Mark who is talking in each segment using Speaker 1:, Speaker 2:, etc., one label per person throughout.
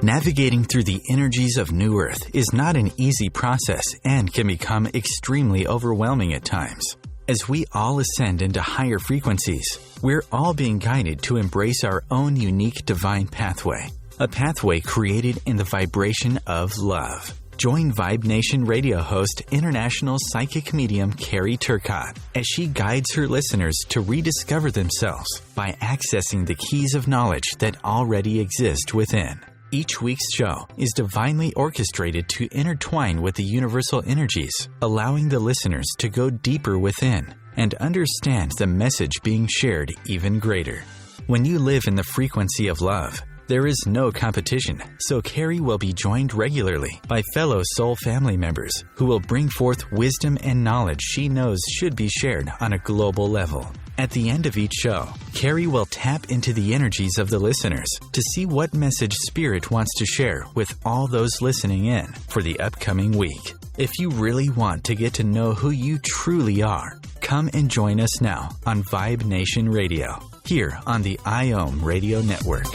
Speaker 1: Navigating through the energies of New Earth is not an easy process and can become extremely overwhelming at times. As we all ascend into higher frequencies, we're all being guided to embrace our own unique divine pathway, a pathway created in the vibration of love. Join Vibe Nation radio host, international psychic medium Carrie Turcotte as she guides her listeners to rediscover themselves by accessing the keys of knowledge that already exist within. Each week's show is divinely orchestrated to intertwine with the universal energies, allowing the listeners to go deeper within and understand the message being shared even greater. When you live in the frequency of love, there is no competition, so Carrie will be joined regularly by fellow soul family members who will bring forth wisdom and knowledge she knows should be shared on a global level. At the end of each show, Carrie will tap into the energies of the listeners to see what message Spirit wants to share with all those listening in for the upcoming week. If you really want to get to know who you truly are, come and join us now on Vibe Nation Radio, here on the IOM Radio Network.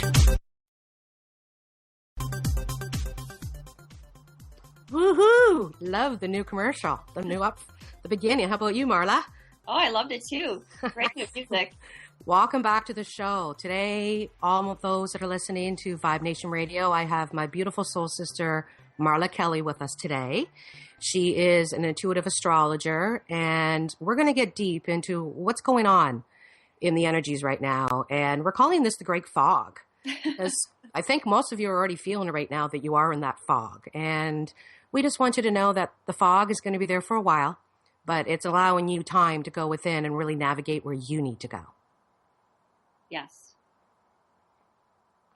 Speaker 2: Woohoo! Love the new commercial, the beginning. How about you, Marla?
Speaker 3: Oh, I loved it too. Great new music.
Speaker 2: Welcome back to the show. Today, all of those that are listening to Vibe Nation Radio, I have my beautiful soul sister, Marla Kelly, with us today. She is an intuitive astrologer, and we're going to get deep into what's going on in the energies right now. And we're calling this the Great Fog, because I think most of you are already feeling right now that you are in that fog. And we just want you to know that the fog is going to be there for a while, but it's allowing you time to go within and really navigate where you need to go.
Speaker 3: Yes.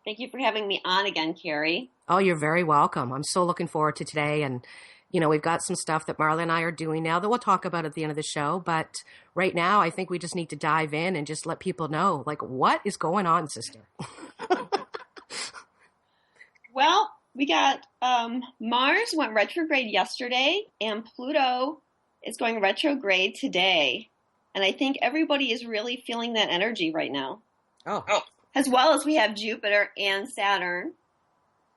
Speaker 3: Thank you for having me on again, Carrie.
Speaker 2: Oh, you're very welcome. I'm so looking forward to today. And, you know, we've got some stuff that Marla and I are doing now that we'll talk about at the end of the show. But right now, I think we just need to dive in and just let people know, like, what is going on, sister?
Speaker 3: Well, we got Mars went retrograde yesterday, and Pluto is going retrograde today. And I think everybody is really feeling that energy right now.
Speaker 2: Oh.
Speaker 3: As well as we have Jupiter and Saturn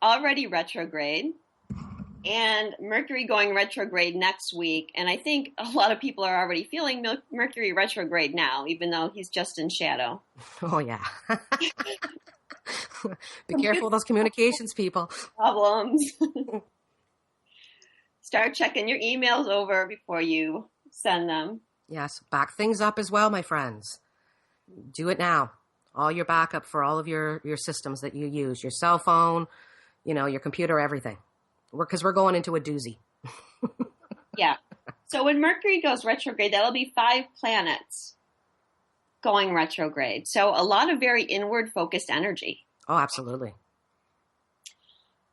Speaker 3: already retrograde, and Mercury going retrograde next week. And I think a lot of people are already feeling Mercury retrograde now, even though he's just in shadow.
Speaker 2: Oh, yeah. Be careful of those communications, people.
Speaker 3: Problems. Start checking your emails over before you send them.
Speaker 2: Yes, back things up as well, my friends. Do it now. All your backup for all of your systems that you use, your cell phone, you know, your computer, everything. Because we're going into a doozy.
Speaker 3: Yeah. So when Mercury goes retrograde, that'll be 5 planets going retrograde. So a lot of very inward focused energy.
Speaker 2: Oh, absolutely.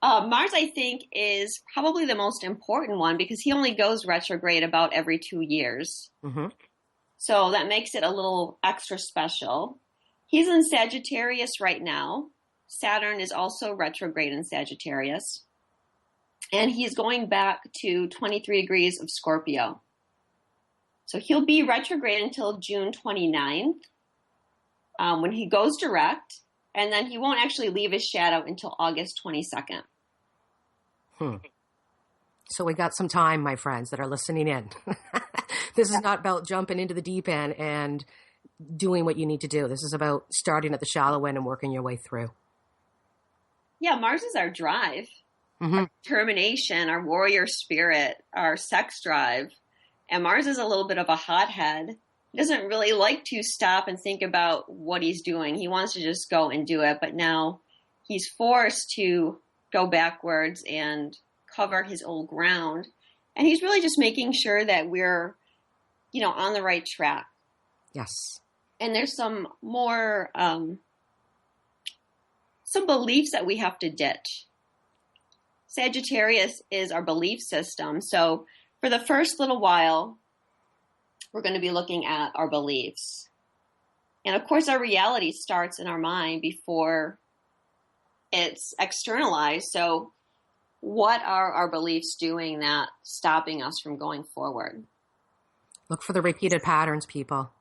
Speaker 3: Mars, I think, is probably the most important one because he only goes retrograde about every 2 years.
Speaker 2: Mm-hmm.
Speaker 3: So that makes it a little extra special. He's in Sagittarius right now. Saturn is also retrograde in Sagittarius. And he's going back to 23 degrees of Scorpio. So he'll be retrograde until June 29th when he goes direct. And then he won't actually leave his shadow until August 22nd.
Speaker 2: So we got some time, my friends that are listening in. This is not about jumping into the deep end and doing what you need to do. This is about starting at the shallow end and working your way through.
Speaker 3: Yeah, Mars is our drive, our determination, our warrior spirit, our sex drive. And Mars is a little bit of a hothead. He doesn't really like to stop and think about what he's doing. He wants to just go and do it. But now he's forced to go backwards and cover his old ground. And he's really just making sure that we're, you know, on the right track.
Speaker 2: Yes.
Speaker 3: And there's some more, some beliefs that we have to ditch. Sagittarius is our belief system. So for the first little while, we're going to be looking at our beliefs. And of course, our reality starts in our mind before it's externalized. So what are our beliefs doing that stopping us from going forward?
Speaker 2: Look for the repeated patterns, people.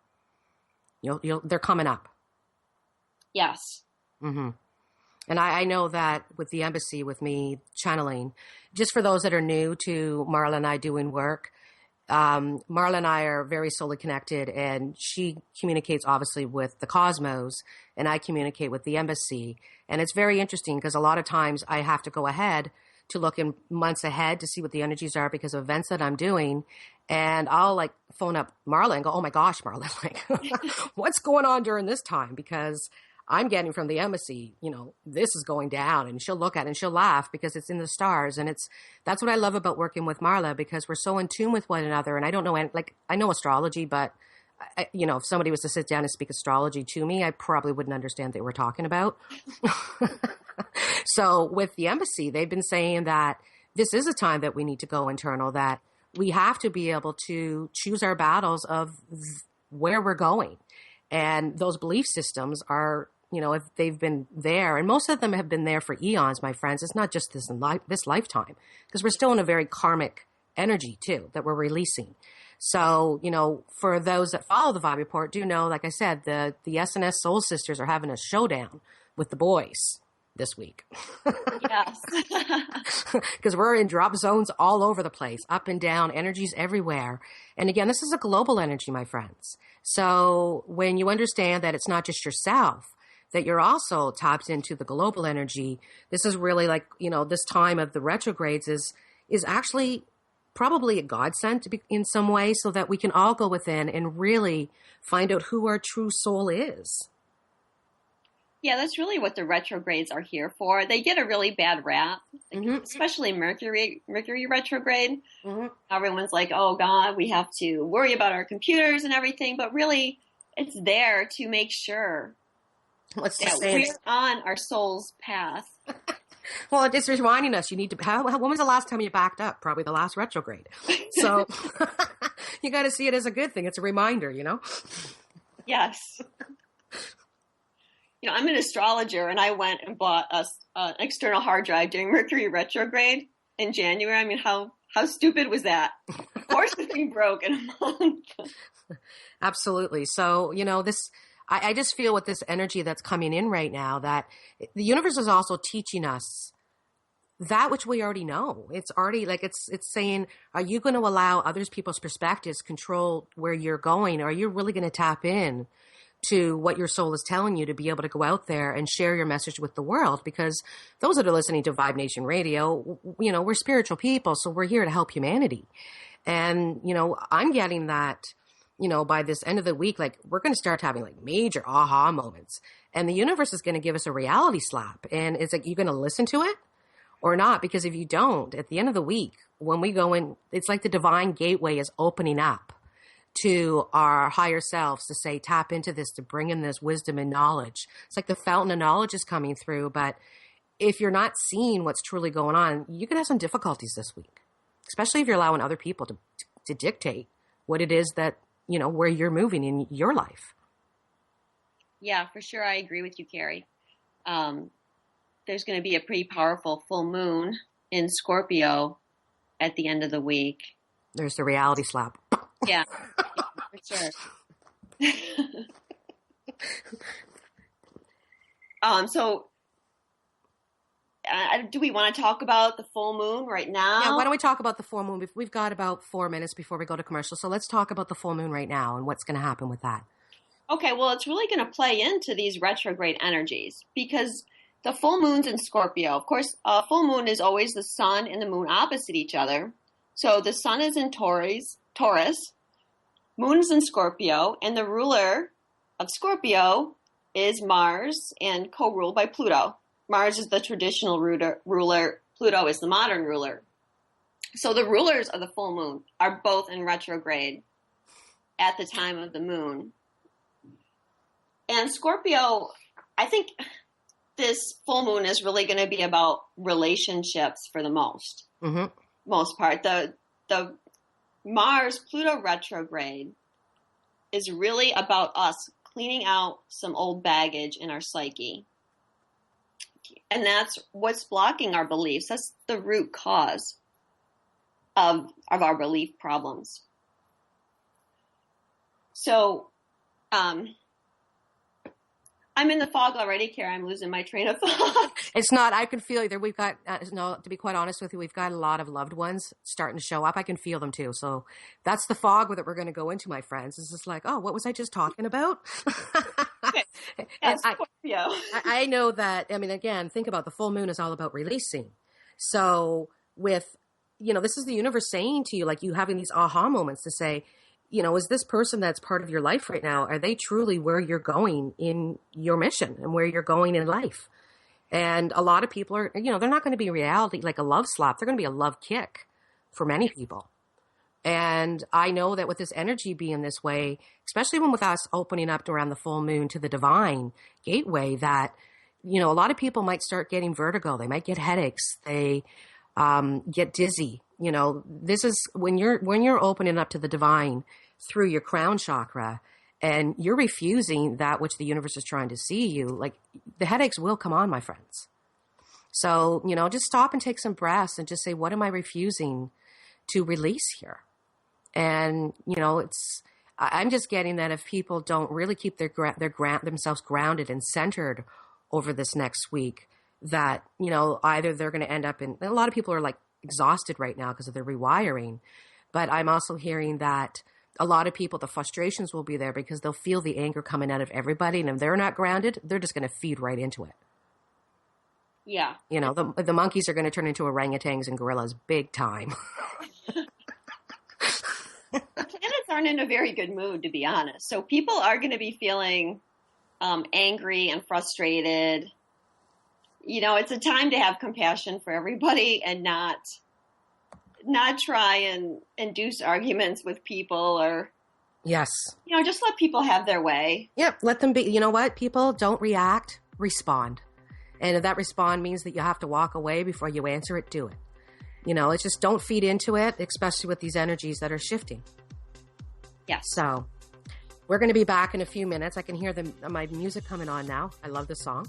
Speaker 2: They're coming up.
Speaker 3: Yes.
Speaker 2: Mm-hmm. And I know that with the embassy, with me channeling, just for those that are new to Marla and I doing work, Marla and I are very soully connected, and she communicates obviously with the cosmos, and I communicate with the embassy. And it's very interesting because a lot of times I have to go ahead to look in months ahead to see what the energies are because of events that I'm doing. And I'll like phone up Marla and go, oh my gosh, Marla, like what's going on during this time? Because I'm getting from the embassy, this is going down. And she'll look at it and she'll laugh because it's in the stars. And that's what I love about working with Marla, because we're so in tune with one another. And I don't know, I know astrology, but if somebody was to sit down and speak astrology to me, I probably wouldn't understand what they were talking about. So with the embassy, they've been saying that this is a time that we need to go internal, that we have to be able to choose our battles of where we're going. And those belief systems are, if they've been there, and most of them have been there for eons, my friends. It's not just this lifetime, because we're still in a very karmic energy too that we're releasing. So, for those that follow the Vibe Report, do know, like I said, the SNS Soul Sisters are having a showdown with the boys this week.
Speaker 3: Yes.
Speaker 2: Because we're in drop zones all over the place, up and down, energies everywhere. And again, this is a global energy, my friends. So when you understand that it's not just yourself, that you're also tapped into the global energy, this is really like, this time of the retrogrades is actually probably a godsend to be in some way, so that we can all go within and really find out who our true soul is.
Speaker 3: Yeah, that's really what the retrogrades are here for. They get a really bad rap, especially Mercury retrograde. Mm-hmm. Everyone's like, oh God, we have to worry about our computers and everything. But really, it's there to make sure that we're on our soul's path.
Speaker 2: Well, it's reminding us you need to. When was the last time you backed up? Probably the last retrograde. So you got to see it as a good thing. It's a reminder,
Speaker 3: Yes. I'm an astrologer, and I went and bought an external hard drive during Mercury retrograde in January. I mean, how stupid was that? Of course the thing broke in a month.
Speaker 2: Absolutely. So, I just feel with this energy that's coming in right now that the universe is also teaching us that which we already know. It's already like it's saying, are you going to allow others people's perspectives control where you're going? Or are you really going to tap in to what your soul is telling you to be able to go out there and share your message with the world? Because those that are listening to Vibe Nation Radio, we're spiritual people, so we're here to help humanity. And, I'm getting that, by this end of the week, like we're going to start having like major aha moments, and the universe is going to give us a reality slap. And it's like, you're going to listen to it or not? Because if you don't, at the end of the week, when we go in, it's like the divine gateway is opening up to our higher selves to say, tap into this, to bring in this wisdom and knowledge. It's like the fountain of knowledge is coming through. But if you're not seeing what's truly going on, you could have some difficulties this week, especially if you're allowing other people to dictate what it is that, where you're moving in your life.
Speaker 3: Yeah, for sure. I agree with you, Carrie. There's going to be a pretty powerful full moon in Scorpio at the end of the week.
Speaker 2: There's the reality slap.
Speaker 3: Yeah, for sure. So do we want to talk about the full moon right now?
Speaker 2: Yeah, why don't we talk about the full moon? We've got about 4 minutes before we go to commercial. So let's talk about the full moon right now and what's going to happen with that.
Speaker 3: Okay, well, it's really going to play into these retrograde energies because the full moon's in Scorpio. Of course, full moon is always the sun and the moon opposite each other. So the sun is in Taurus, moon is in Scorpio, and the ruler of Scorpio is Mars and co-ruled by Pluto. Mars is the traditional ruler. Pluto is the modern ruler. So the rulers of the full moon are both in retrograde at the time of the moon. And Scorpio, I think this full moon is really going to be about relationships for the most part. The Mars-Pluto retrograde is really about us cleaning out some old baggage in our psyche. And that's what's blocking our beliefs. That's the root cause of our belief problems. So, I'm I'm in the fog already, Carrie. I'm losing my train of thought.
Speaker 2: It's not, I can feel either. We've got, no, to be quite honest with you, we've got a lot of loved ones starting to show up. I can feel them too. So that's the fog that we're going to go into, my friends. It's just like, oh, what was I just talking about?
Speaker 3: Okay. Yes,
Speaker 2: I know that, I mean, again, think about the full moon is all about releasing. So with, this is the universe saying to you, like you having these aha moments to say, is this person that's part of your life right now, are they truly where you're going in your mission and where you're going in life? And a lot of people are, they're not going to be reality like a love slap. They're going to be a love kick for many people. And I know that with this energy being this way, especially when with us opening up around the full moon to the divine gateway, that, a lot of people might start getting vertigo. They might get headaches. They get dizzy. This is when you're opening up to the divine through your crown chakra and you're refusing that which the universe is trying to see you, like the headaches will come on, my friends. So, just stop and take some breaths and just say, what am I refusing to release here? And, I'm just getting that if people don't really keep themselves grounded and centered over this next week, that, either they're going to end up in, a lot of people are like exhausted right now because of their rewiring. But I'm also hearing that a lot of people, the frustrations will be there because they'll feel the anger coming out of everybody. And if they're not grounded, they're just going to feed right into it.
Speaker 3: Yeah.
Speaker 2: The monkeys are going to turn into orangutans and gorillas big time.
Speaker 3: The planets aren't in a very good mood, to be honest. So people are going to be feeling angry and frustrated. It's a time to have compassion for everybody and not try and induce arguments with people or,
Speaker 2: yes,
Speaker 3: just let people have their way.
Speaker 2: Yep. Let them be. You know what? People don't react, respond. And if that respond means that you have to walk away before you answer it, do it. It's just don't feed into it, especially with these energies that are shifting.
Speaker 3: Yes.
Speaker 2: So we're going to be back in a few minutes. I can hear my music coming on now. I love the song.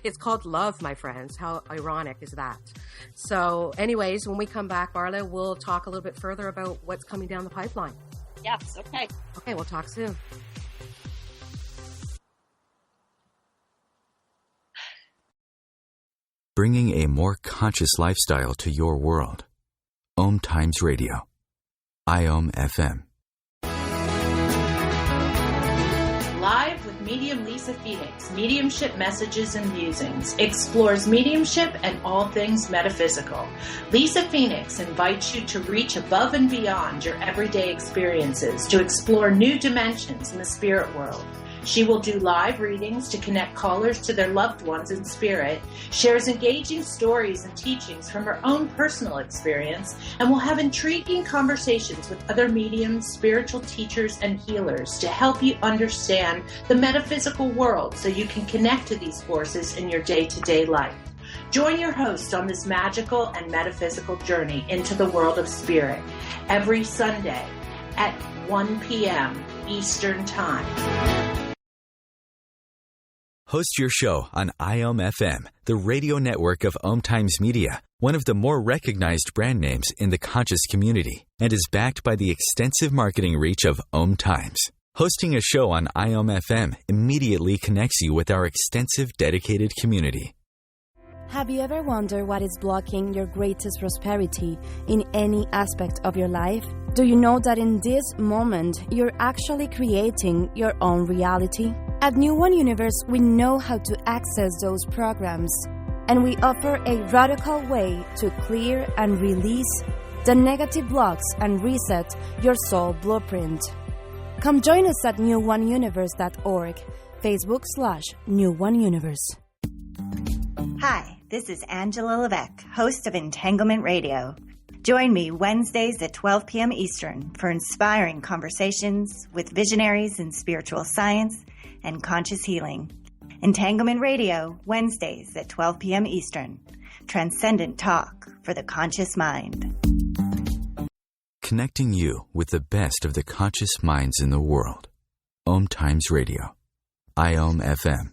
Speaker 2: It's called Love, my friends. How ironic is that? So anyways, when we come back, Marla, we'll talk a little bit further about what's coming down the pipeline.
Speaker 3: Yes. Okay.
Speaker 2: Okay. We'll talk soon.
Speaker 1: Bringing a more conscious lifestyle to your world. OMTimes Radio. FM.
Speaker 4: Live with medium Lisa Phoenix, Mediumship Messages and Musings, explores mediumship and all things metaphysical. Lisa Phoenix invites you to reach above and beyond your everyday experiences, to explore new dimensions in the spirit world. She will do live readings to connect callers to their loved ones in spirit, shares engaging stories and teachings from her own personal experience, and will have intriguing conversations with other mediums, spiritual teachers, and healers to help you understand the metaphysical world so you can connect to these forces in your day-to-day life. Join your host on this magical and metaphysical journey into the world of spirit every Sunday at 1 p.m. Eastern Time.
Speaker 1: Host your show on FM, the radio network of OMTimes Media, one of the more recognized brand names in the conscious community, and is backed by the extensive marketing reach of OMTimes. Hosting a show on FM immediately connects you with our extensive dedicated community.
Speaker 5: Have you ever wondered what is blocking your greatest prosperity in any aspect of your life? Do you know that in this moment, you're actually creating your own reality? At New One Universe, we know how to access those programs, and we offer a radical way to clear and release the negative blocks and reset your soul blueprint. Come join us at newoneuniverse.org, Facebook/New One Universe.
Speaker 6: Hi, this is Angela Levesque, host of Entanglement Radio. Join me Wednesdays at 12 p.m. Eastern for inspiring conversations with visionaries in spiritual science and conscious healing. Entanglement Radio, Wednesdays at 12 p.m. Eastern. Transcendent talk for the conscious mind.
Speaker 1: Connecting you with the best of the conscious minds in the world. OMTimes Radio. FM.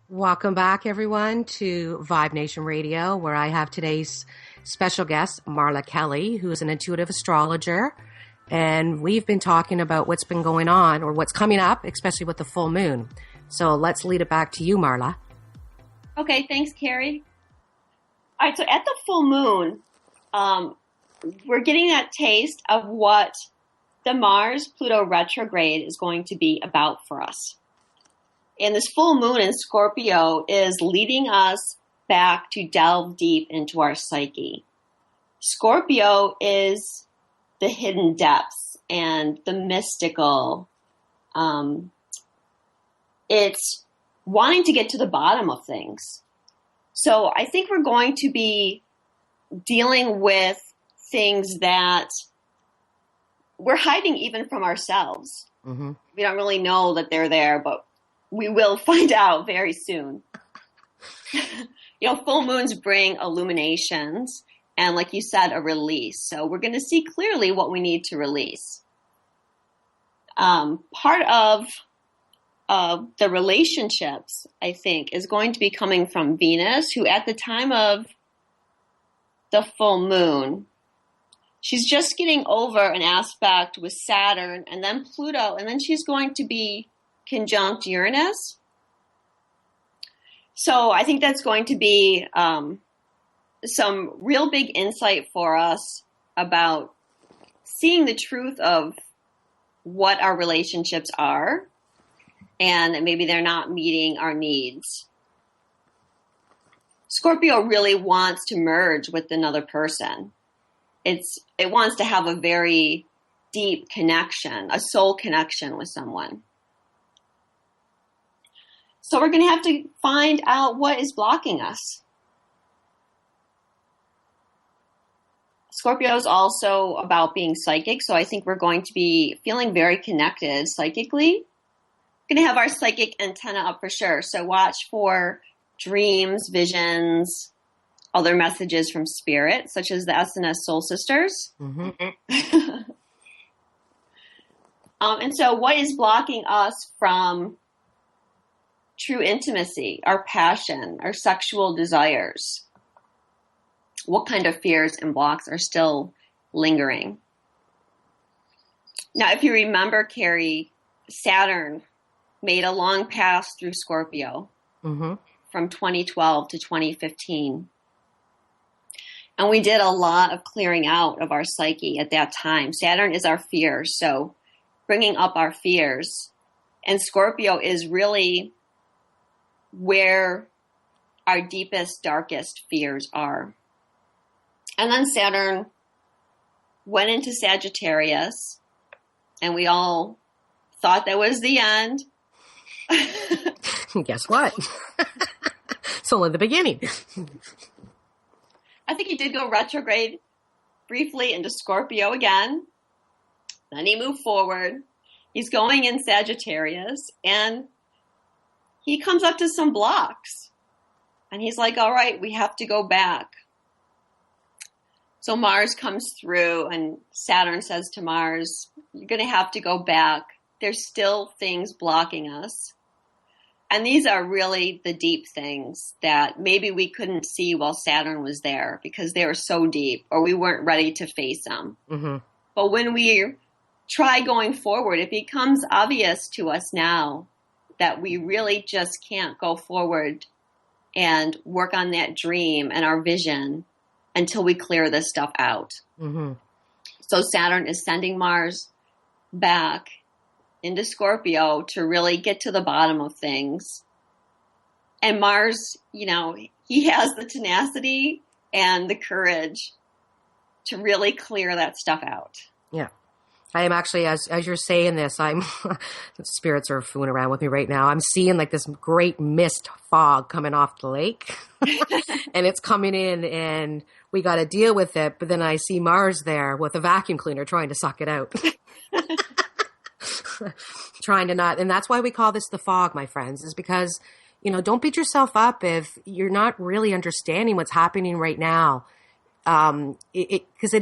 Speaker 2: Welcome back, everyone, to Vibe Nation Radio, where I have today's special guest, Marla Kelly, who is an intuitive astrologer. And we've been talking about what's been going on or what's coming up, especially with the full moon. So let's lead it back to you, Marla.
Speaker 3: Okay, thanks, Carrie. All right, so at the full moon, we're getting that taste of what the Mars-Pluto retrograde is going to be about for us. And this full moon in Scorpio is leading us back to delve deep into our psyche. Scorpio is the hidden depths and the mystical. It's wanting to get to the bottom of things. So I think we're going to be dealing with things that we're hiding even from ourselves. Mm-hmm. We don't really know that they're there, but we will find out very soon. Full moons bring illuminations and, like you said, a release. So we're going to see clearly what we need to release. Part of the relationships, I think, is going to be coming from Venus, who at the time of the full moon, she's just getting over an aspect with Saturn and then Pluto, and then she's going to be conjunct Uranus. So I think that's going to be some real big insight for us about seeing the truth of what our relationships are and that maybe they're not meeting our needs. Scorpio really wants to merge with another person. It wants to have a very deep connection, a soul connection with someone. So we're going to have to find out what is blocking us. Scorpio is also about being psychic, so I think we're going to be feeling very connected psychically. We're going to have our psychic antenna up for sure, so watch for dreams, visions, other messages from spirit, such as the SNS Soul Sisters. Mm-hmm. And so what is blocking us from true intimacy, our passion, our sexual desires? What kind of fears and blocks are still lingering? Now, if you remember, Carrie, Saturn made a long pass through Scorpio from 2012 to 2015. And we did a lot of clearing out of our psyche at that time. Saturn is our fears, so bringing up our fears. And Scorpio is really where our deepest, darkest fears are. And then Saturn went into Sagittarius, and we all thought that was the end.
Speaker 2: Guess what? It's only the beginning.
Speaker 3: I think he did go retrograde briefly into Scorpio again. Then he moved forward. He's going in Sagittarius, and he comes up to some blocks. And he's like, all right, we have to go back. So Mars comes through, and Saturn says to Mars, you're going to have to go back. There's still things blocking us. And these are really the deep things that maybe we couldn't see while Saturn was there because they were so deep or we weren't ready to face them. Mm-hmm. But when we try going forward, it becomes obvious to us now that we really just can't go forward and work on that dream and our vision until we clear this stuff out. Mm-hmm. So Saturn is sending Mars back into Scorpio to really get to the bottom of things. And Mars, he has the tenacity and the courage to really clear that stuff out.
Speaker 2: Yeah. I am actually, as you're saying this, spirits are fooling around with me right now. I'm seeing like this great mist fog coming off the lake and it's coming in and we got to deal with it. But then I see Mars there with a vacuum cleaner trying to suck it out. Trying to not, and that's why we call this the fog, my friends, is because, don't beat yourself up if you're not really understanding what's happening right now. Because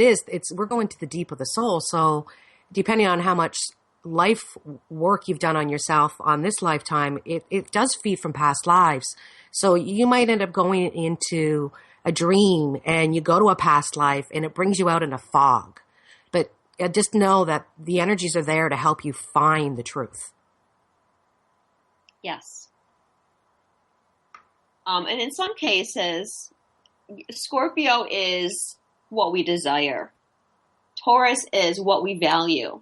Speaker 2: we're going to the deep of the soul. So depending on how much life work you've done on yourself on this lifetime, it does feed from past lives. So you might end up going into a dream and you go to a past life and it brings you out in a fog. But just know that the energies are there to help you find the truth.
Speaker 3: Yes. And in some cases, Scorpio is what we desire. Taurus is what we value.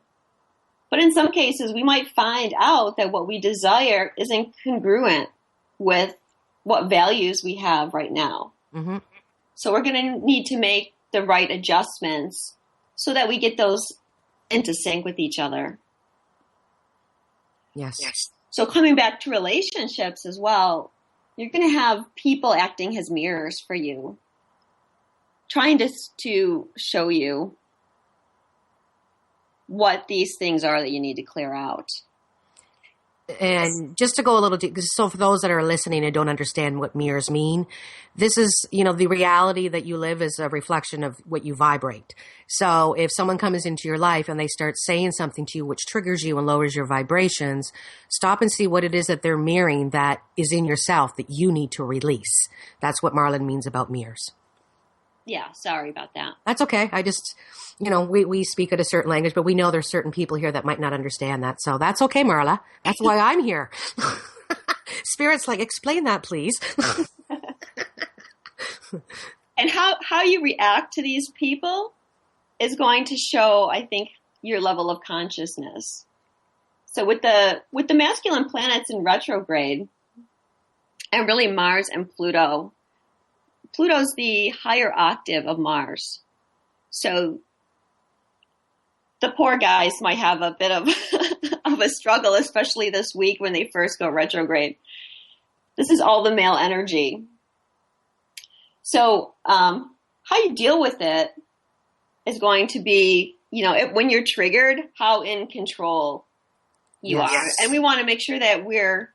Speaker 3: But in some cases, we might find out that what we desire is incongruent with what values we have right now. Mm-hmm. So we're going to need to make the right adjustments so that we get those into sync with each other.
Speaker 2: Yes.
Speaker 3: So coming back to relationships as well, you're going to have people acting as mirrors for you, trying to show you what these things are that you need to clear out.
Speaker 2: And just to go a little deep, so for those that are listening and don't understand what mirrors mean, this is, the reality that you live is a reflection of what you vibrate. So if someone comes into your life and they start saying something to you which triggers you and lowers your vibrations, stop and see what it is that they're mirroring that is in yourself that you need to release. That's what Marla means about mirrors.
Speaker 3: Yeah, sorry about that.
Speaker 2: That's okay. I just, we speak at a certain language, but we know there's certain people here that might not understand that. So that's okay, Marla. That's why I'm here. Spirit's like, explain that, please.
Speaker 3: And how you react to these people is going to show, I think, your level of consciousness. So with the masculine planets in retrograde, and really Mars and Pluto's the higher octave of Mars. So the poor guys might have a bit of of a struggle, especially this week when they first go retrograde. This is all the male energy. So how you deal with it is going to be, when you're triggered, how in control you are. And we want to make sure that we're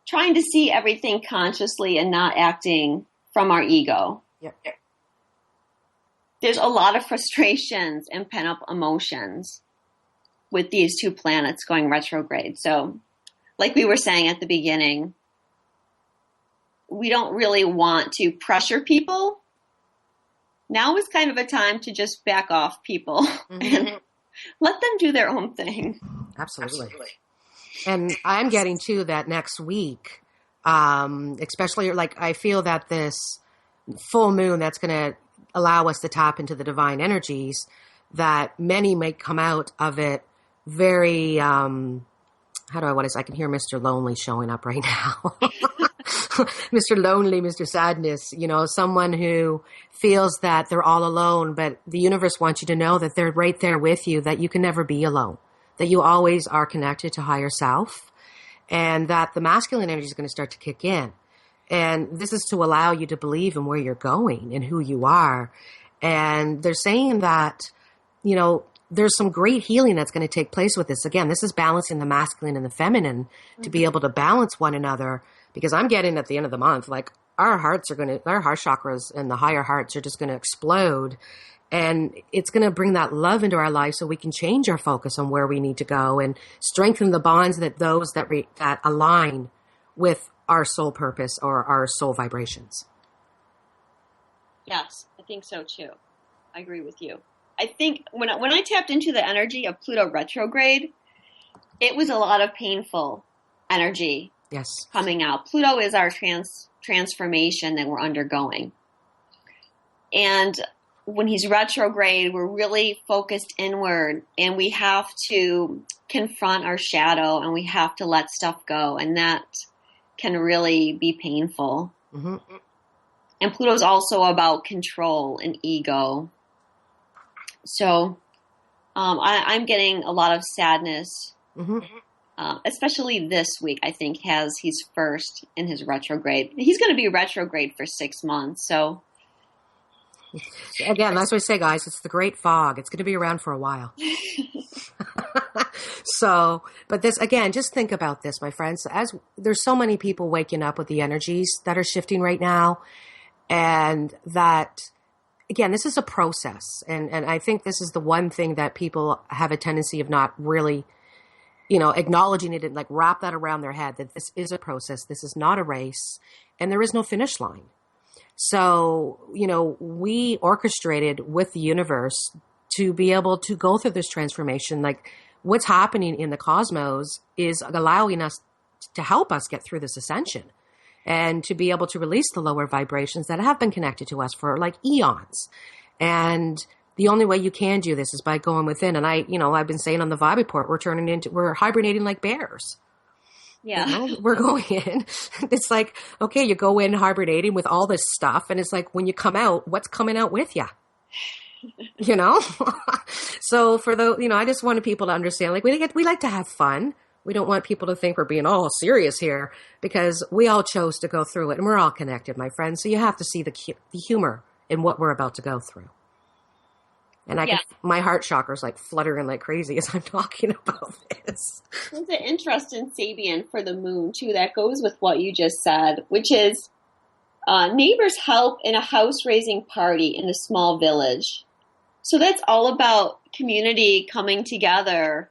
Speaker 3: trying to see everything consciously and not acting from our ego.
Speaker 2: Yep.
Speaker 3: There's a lot of frustrations and pent-up emotions with these two planets going retrograde. So, like we were saying at the beginning, we don't really want to pressure people. Now is kind of a time to just back off people and let them do their own thing.
Speaker 2: Absolutely. And I'm getting to that next week. Especially I feel that this full moon that's going to allow us to tap into the divine energies, that many may come out of it very, I can hear Mr. Lonely showing up right now. Mr. Lonely, Mr. Sadness, someone who feels that they're all alone, but the universe wants you to know that they're right there with you, that you can never be alone, that you always are connected to higher self. And that the masculine energy is going to start to kick in. And this is to allow you to believe in where you're going and who you are. And they're saying that, there's some great healing that's going to take place with this. Again, this is balancing the masculine and the feminine to be able to balance one another. Because I'm getting at the end of the month, our heart chakras and the higher hearts are just going to explode. And it's going to bring that love into our life so we can change our focus on where we need to go and strengthen the bonds that align with our soul purpose or our soul vibrations.
Speaker 3: Yes, I think so too. I agree with you. I think when I tapped into the energy of Pluto retrograde, it was a lot of painful energy coming out. Pluto is our transformation that we're undergoing. And when he's retrograde, we're really focused inward, and we have to confront our shadow, and we have to let stuff go, and that can really be painful. Mm-hmm. And Pluto's also about control and ego. So I'm getting a lot of sadness, especially this week. I think he's first in his retrograde. He's going to be retrograde for 6 months, so...
Speaker 2: Again, that's what I say, guys. It's the great fog. It's going to be around for a while. So, but this, again, just think about this, my friends. As there's so many people waking up with the energies that are shifting right now. And that, again, this is a process. And I think this is the one thing that people have a tendency of not really, acknowledging it and wrap that around their head, that this is a process. This is not a race. And there is no finish line. So, we orchestrated with the universe to be able to go through this transformation. Like, what's happening in the cosmos is allowing us to help us get through this ascension and to be able to release the lower vibrations that have been connected to us for like eons. And the only way you can do this is by going within. And I've been saying on the Vibe Report, we're hibernating like bears.
Speaker 3: Yeah.
Speaker 2: We're going in. It's like, okay, you go in hibernating with all this stuff. And it's like, when you come out, what's coming out with you? So for I just wanted people to understand, like, we like to have fun. We don't want people to think we're being all serious here, because we all chose to go through it, and we're all connected, my friends. So you have to see the humor in what we're about to go through. And my heart chakra's like fluttering like crazy as I'm talking about this.
Speaker 3: There's an interesting Sabian for the moon, too, that goes with what you just said, which is neighbors help in a house-raising party in a small village. So that's all about community coming together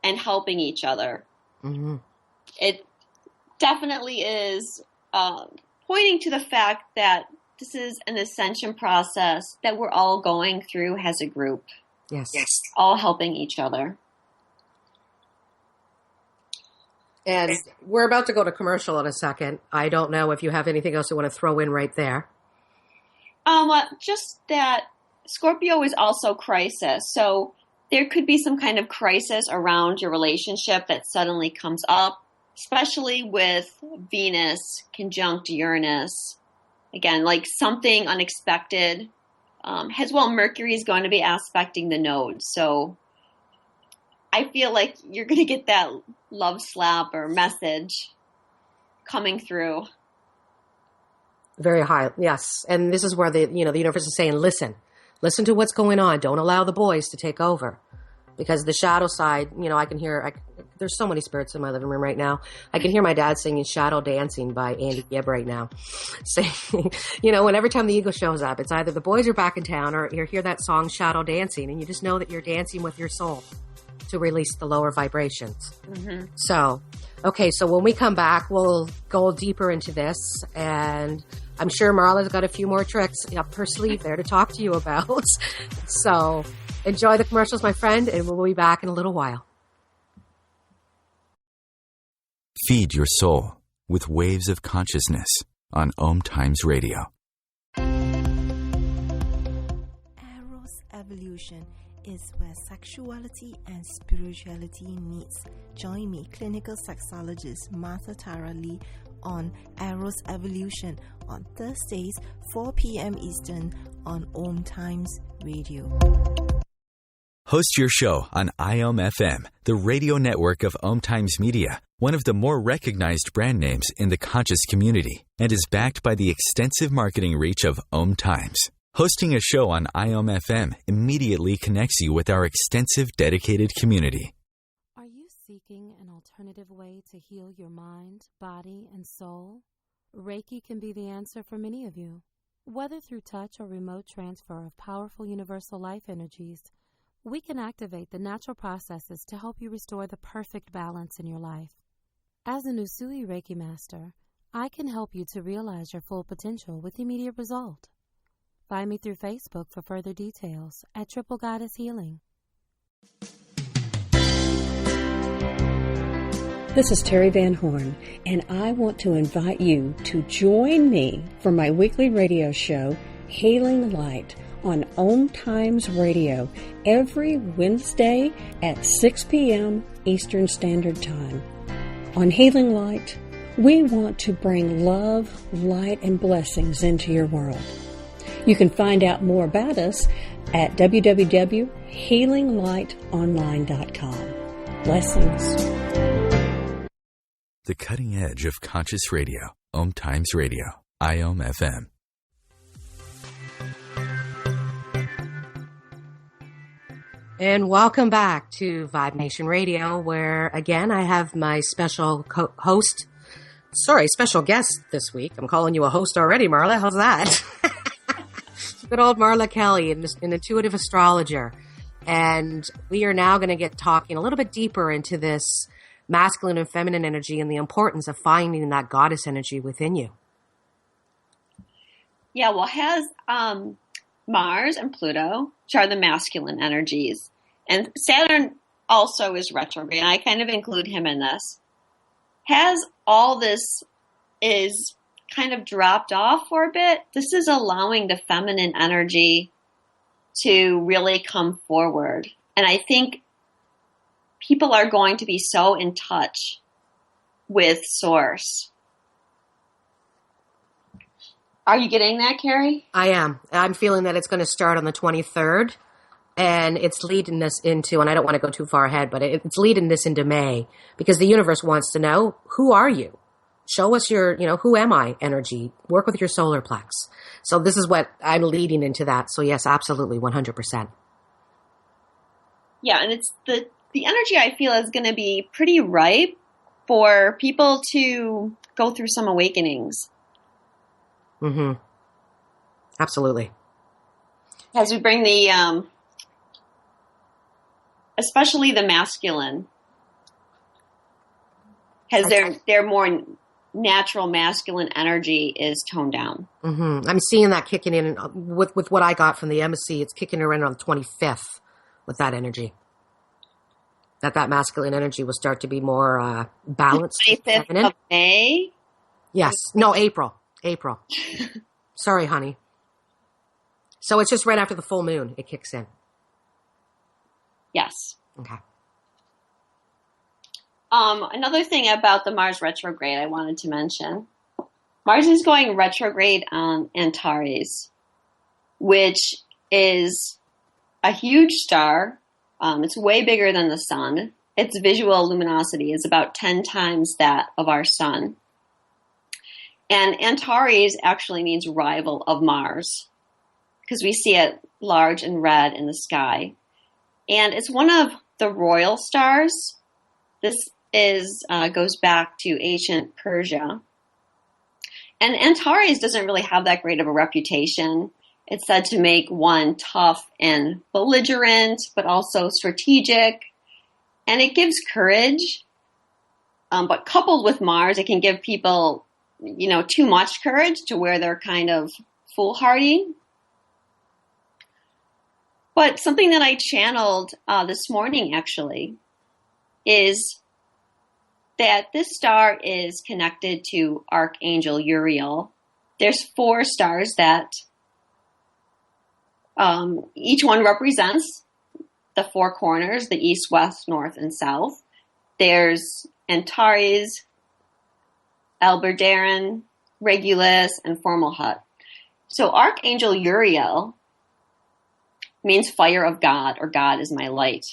Speaker 3: and helping each other. Mm-hmm. It definitely is pointing to the fact that this is an ascension process that we're all going through as a group.
Speaker 2: Yes.
Speaker 3: All helping each other.
Speaker 2: And we're about to go to commercial in a second. I don't know if you have anything else you want to throw in right there.
Speaker 3: Just that Scorpio is also crisis. So there could be some kind of crisis around your relationship that suddenly comes up, especially with Venus conjunct Uranus. Again, like something unexpected. As well, Mercury is going to be aspecting the nodes. So I feel like you're going to get that love slap or message coming through.
Speaker 2: Very high, yes. And this is where the universe is saying, listen to what's going on. Don't allow the boys to take over. Because the shadow side, I can hear, there's so many spirits in my living room right now. I can hear my dad singing Shadow Dancing by Andy Gibb right now. Saying, and every time the ego shows up, it's either the boys are back in town or you hear that song Shadow Dancing, and you just know that you're dancing with your soul to release the lower vibrations. Mm-hmm. So when we come back, we'll go deeper into this, and I'm sure Marla's got a few more tricks up her sleeve there to talk to you about. So enjoy the commercials, my friend, and we'll be back in a little while.
Speaker 1: Feed your soul with waves of consciousness on OMTimes Radio.
Speaker 5: Eros Evolution is where sexuality and spirituality meets. Join me, clinical sexologist Martha Tara Lee, on Eros Evolution on Thursdays, 4 p.m. Eastern on OMTimes Radio.
Speaker 1: Host your show on IOM-FM, the radio network of OMTimes Media, one of the more recognized brand names in the conscious community, and is backed by the extensive marketing reach of OMTimes. Hosting a show on IOM-FM immediately connects you with our extensive dedicated community.
Speaker 7: Are you seeking an alternative way to heal your mind, body, and soul? Reiki can be the answer for many of you. Whether through touch or remote transfer of powerful universal life energies, we can activate the natural processes to help you restore the perfect balance in your life. As an Usui Reiki Master, I can help you to realize your full potential with immediate result. Find me through Facebook for further details at Triple Goddess Healing.
Speaker 8: This is Terry Van Horn, and I want to invite you to join me for my weekly radio show, Healing Light, on OMTimes Radio every Wednesday at 6 p.m. Eastern Standard Time. On Healing Light, we want to bring love, light, and blessings into your world. You can find out more about us at www.healinglightonline.com. Blessings.
Speaker 1: The cutting edge of conscious radio, OMTimes Radio, IOM-FM.
Speaker 2: And welcome back to Vibe Nation Radio, where, again, I have my special special guest this week. I'm calling you a host already, Marla. How's that? Good old Marla Kelly, an intuitive astrologer. And we are now going to get talking a little bit deeper into this masculine and feminine energy and the importance of finding that goddess energy within you.
Speaker 3: Yeah, well, has Mars and Pluto, which are the masculine energies, and Saturn also is retrograde. I kind of include him in this. Has all this is kind of dropped off for a bit. This is allowing the feminine energy to really come forward. And I think people are going to be so in touch with Source. Are you getting that, Carrie?
Speaker 2: I am. I'm feeling that it's going to start on the 23rd, and it's leading us into, and I don't want to go too far ahead, but it's leading this into May, because the universe wants to know, who are you? Show us your, who am I energy. Work with your solar plex. So this is what I'm leading into that. So yes, absolutely, 100%.
Speaker 3: Yeah, and it's the energy I feel is going to be pretty ripe for people to go through some awakenings.
Speaker 2: Mm-hmm. Absolutely.
Speaker 3: As we bring the, especially the masculine, because their more natural masculine energy is toned down.
Speaker 2: Mm-hmm. I'm seeing that kicking in with what I got from the embassy. It's kicking around on the 25th with that energy. That masculine energy will start to be more balanced.
Speaker 3: 25th of May?
Speaker 2: Yes. No, April. Sorry, honey. So it's just right after the full moon. It kicks in.
Speaker 3: Yes.
Speaker 2: Okay.
Speaker 3: Another thing about the Mars retrograde I wanted to mention. Mars is going retrograde on Antares, which is a huge star. It's way bigger than the sun. Its visual luminosity is about 10 times that of our sun. And Antares actually means rival of Mars, because we see it large and red in the sky. And it's one of the royal stars. This goes back to ancient Persia. And Antares doesn't really have that great of a reputation. It's said to make one tough and belligerent, but also strategic. And it gives courage. But coupled with Mars, it can give people, too much courage to where they're kind of foolhardy. But something that I channeled this morning, actually, is that this star is connected to Archangel Uriel. There's 4 stars that each one represents the 4 corners, the east, west, north, and south. There's Antares, Aldebaran, Regulus, and Fomalhaut. So Archangel Uriel means fire of God, or God is my light.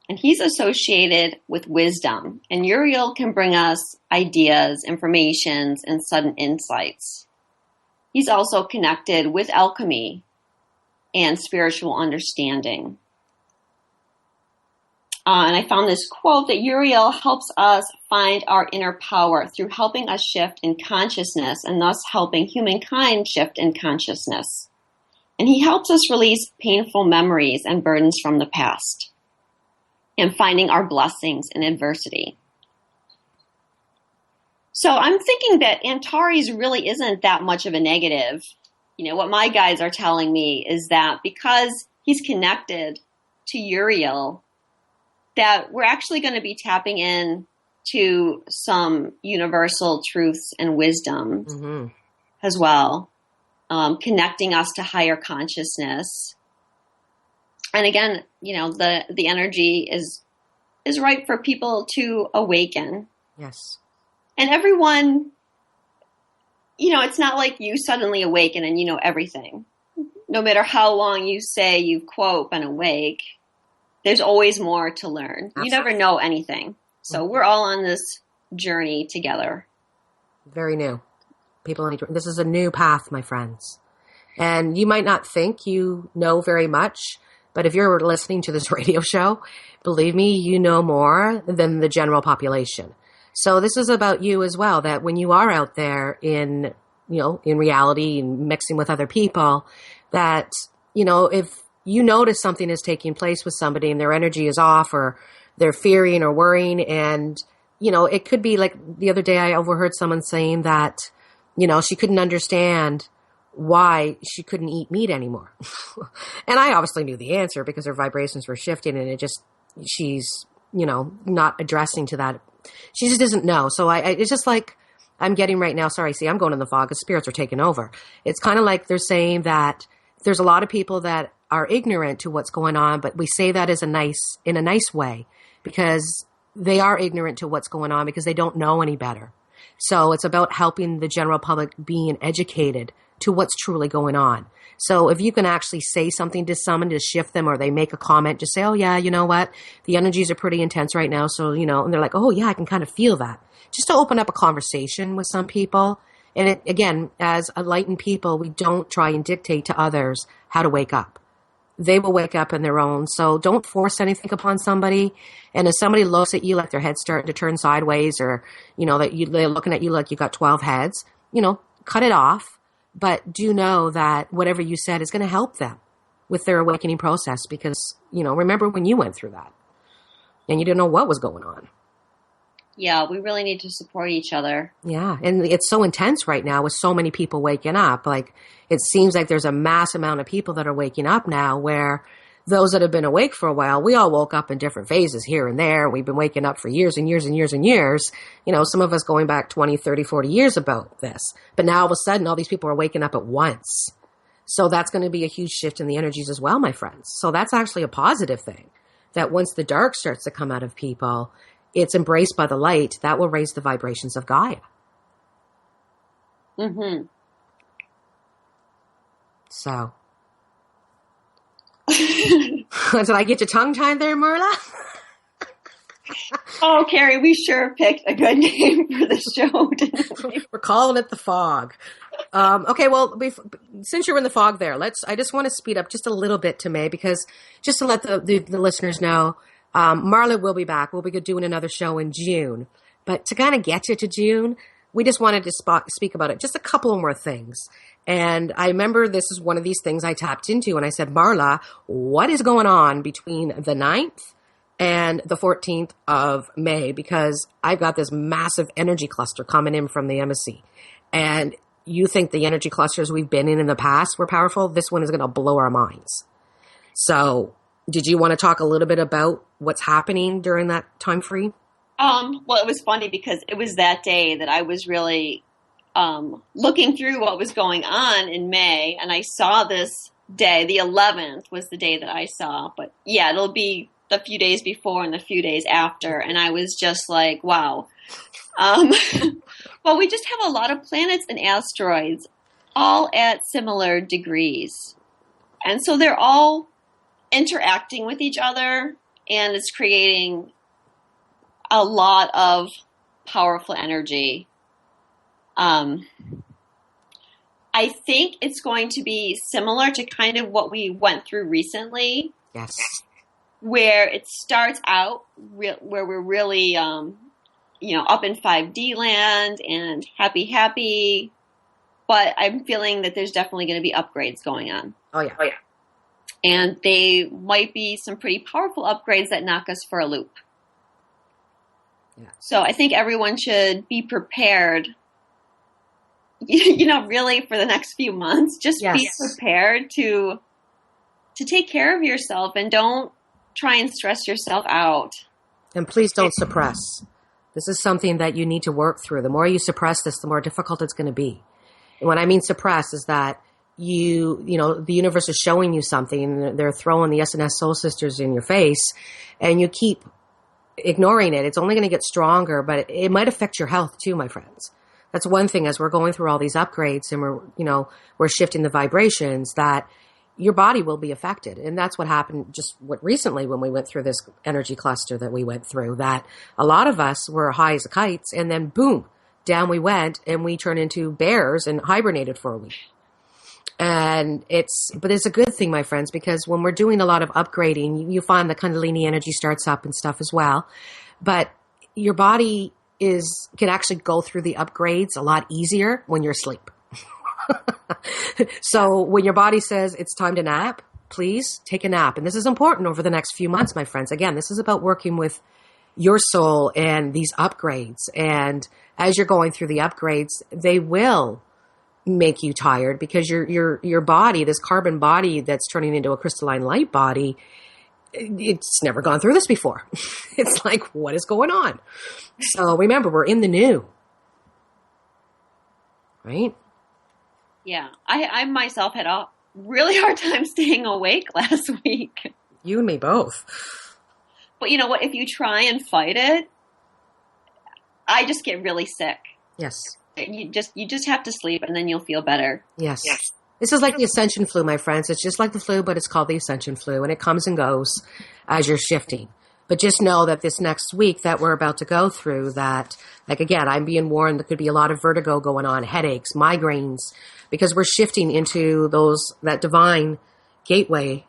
Speaker 3: And he's associated with wisdom. And Uriel can bring us ideas, informations, and sudden insights. He's also connected with alchemy and spiritual understanding. And I found this quote that Uriel helps us find our inner power through helping us shift in consciousness and thus helping humankind shift in consciousness. And he helps us release painful memories and burdens from the past and finding our blessings in adversity. So I'm thinking that Antares really isn't that much of a negative. What my guides are telling me is that because he's connected to Uriel, that we're actually going to be tapping in to some universal truths and wisdom as well, connecting us to higher consciousness. And again, the energy is right for people to awaken.
Speaker 2: Yes.
Speaker 3: And everyone, it's not like you suddenly awaken and you know everything. No matter how long you say you've, quote, been awake, there's always more to learn. Absolutely. You never know anything. So we're all on this journey together.
Speaker 2: Very new. This is a new path, my friends. And you might not think you know very much, but if you're listening to this radio show, believe me, you know more than the general population. So this is about you as well, that when you are out there in reality and mixing with other people, that, if you notice something is taking place with somebody and their energy is off or they're fearing or worrying, and, it could be like the other day I overheard someone saying that, she couldn't understand why she couldn't eat meat anymore. And I obviously knew the answer because her vibrations were shifting, and she's, not addressing to that. She just doesn't know. So it's just like I'm getting right now. Sorry, see, I'm going in the fog because spirits are taking over. It's kind of like they're saying that there's a lot of people that are ignorant to what's going on, but we say that in a nice way because they are ignorant to what's going on because they don't know any better. So it's about helping the general public being educated to what's truly going on. So if you can actually say something to someone to shift them, or they make a comment, just say, oh yeah, you know what? The energies are pretty intense right now. So, and they're like, oh yeah, I can kind of feel that. Just to open up a conversation with some people. And again, as enlightened people, we don't try and dictate to others how to wake up. They will wake up on their own. So don't force anything upon somebody. And if somebody looks at you like their head's starting to turn sideways, or, that they're looking at you like you got 12 heads, cut it off. But do know that whatever you said is going to help them with their awakening process because, remember when you went through that and you didn't know what was going on.
Speaker 3: Yeah, we really need to support each other.
Speaker 2: Yeah, and it's so intense right now with so many people waking up. Like, it seems like there's a mass amount of people that are waking up now, where those that have been awake for a while, we all woke up in different phases here and there. We've been waking up for years and years and years and years. Some of us going back 20, 30, 40 years about this. But now all of a sudden, all these people are waking up at once. So that's going to be a huge shift in the energies as well, my friends. So that's actually a positive thing, that once the dark starts to come out of people, it's embraced by the light. That will raise the vibrations of Gaia.
Speaker 3: Mm-hmm.
Speaker 2: So... Did I get your tongue tied there, Marla?
Speaker 3: Oh, Carrie, we sure picked a good name for the show, didn't we?
Speaker 2: We're calling it the fog. Okay, well, since you're in the fog there, I just want to speed up just a little bit to May, because just to let the listeners know, Marla will be back. We'll be doing another show in June. But to kind of get you to June, we just wanted to speak about it. Just a couple more things. And I remember this is one of these things I tapped into, and I said, Marla, what is going on between the 9th and the 14th of May? Because I've got this massive energy cluster coming in from the embassy. And you think the energy clusters we've been in the past were powerful? This one is going to blow our minds. So did you want to talk a little bit about what's happening during that time frame?
Speaker 3: Well, it was funny because it was that day that I was really looking through what was going on in May, and I saw this day. The 11th was the day that I saw, but yeah, it'll be the few days before and the few days after, and I was just like, wow. Well, we just have a lot of planets and asteroids all at similar degrees, and so they're all interacting with each other, and it's creating a lot of powerful energy. I think it's going to be similar to kind of what we went through recently.
Speaker 2: Yes.
Speaker 3: Where it starts out where we're really, up in 5D land and happy. But I'm feeling that there's definitely going to be upgrades going on.
Speaker 2: Oh, yeah.
Speaker 3: And they might be some pretty powerful upgrades that knock us for a loop.
Speaker 2: Yeah.
Speaker 3: So I think everyone should be prepared, really for the next few months. Just be prepared to take care of yourself and don't try and stress yourself out.
Speaker 2: And please don't suppress. This is something that you need to work through. The more you suppress this, the more difficult it's going to be. And what I mean suppress is that the universe is showing you something. They're throwing the SNS Soul Sisters in your face, and you keep ignoring it. It's only going to get stronger, but it might affect your health too, my friends. That's one thing as we're going through all these upgrades and we're shifting the vibrations, that your body will be affected. And that's what happened recently when we went through this energy cluster that we went through, that a lot of us were high as kites, and then boom, down we went, and we turned into bears and hibernated for a week. But it's a good thing, my friends, because when we're doing a lot of upgrading, you find the Kundalini energy starts up and stuff as well. But your body can actually go through the upgrades a lot easier when you're asleep. So when your body says it's time to nap, please take a nap. And this is important over the next few months, my friends. Again, this is about working with your soul and these upgrades. And as you're going through the upgrades, they will make you tired because your body, this carbon body that's turning into a crystalline light body, it's never gone through this before. It's like, what is going on? So remember, we're in the new, right?
Speaker 3: Yeah. I myself had a really hard time staying awake last week.
Speaker 2: You and me both.
Speaker 3: But you know what? If you try and fight it, I just get really sick.
Speaker 2: Yes.
Speaker 3: You just have to sleep and then you'll feel better.
Speaker 2: Yes. This is like the ascension flu, my friends. It's just like the flu, but it's called the ascension flu, and it comes and goes as you're shifting. But just know that this next week that we're about to go through, that, like, again, I'm being warned there could be a lot of vertigo going on, headaches, migraines, because we're shifting into that divine gateway,